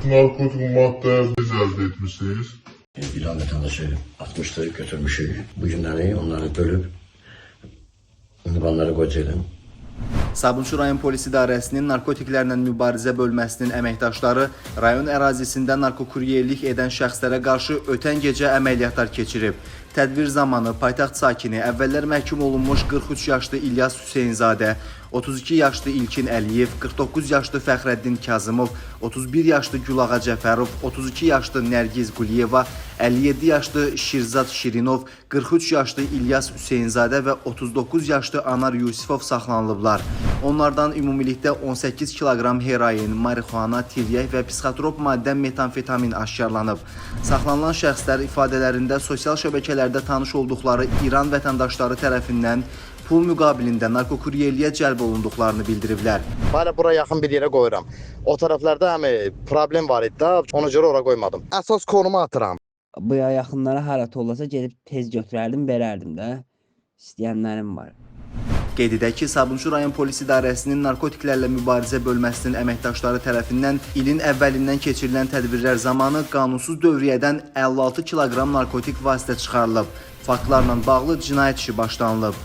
narkotik madde əldə etmişsiniz? İran vətəndaşı atmışdı, götürmüşük. Bu günləri onları bölüb ünvanları qoyacaqdım. Sabunçu rayon polis idarəsinin narkotiklərlə mübarizə bölməsinin əməkdaşları rayon ərazisində narkokuryerlik edən şəxslərə qarşı ötən gecə əməliyyatlar keçirib. Tədbir zamanı paytaxt sakini əvvəllər məhkum olunmuş 43 yaşlı İlyas Hüseynzadə, 32 yaşlı İlkin Əliyev, 49 yaşlı Fəxrəddin Kazımov, 31 yaşlı Gülağa Cəfərov, 32 yaşlı Nərgiz Quliyeva, 57 yaşlı Şirzad Şirinov, 43 yaşlı İlyas Hüseynzadə və 39 yaşlı Anar Yusifov saxlanılıblar. Onlardan ümumilikdə 18 kiloqram heroin, marixuana, tiryək və psixotrop maddə metamfetamin aşkarlanıb. Saxlanılan şəxslər ifadələrində sosial şəbəkələrdə tanış olduqları İran vətəndaşları tərəfindən pul müqabilində narkokuryerliyə cəlb olunduqlarını bildiriblər. Hala bura yaxın bir yerə qoyuram. O tərəflərdə problem var idi də, ona görə ora qoymadım. Əsas konuma atıram. Bu yaxınlara hərət olasa gedib tez götürərdim, verərdim də. İstəyənlərim var. Qeyd edək ki, Sabunçu rayon polis idarəsinin narkotiklərlə mübarizə bölməsinin əməkdaşları tərəfindən ilin əvvəlindən keçirilən tədbirlər zamanı qanunsuz dövriyyədən 56 kiloqram narkotik vasitə çıxarılıb. Faktlarla bağlı cinayət işi başlanılıb.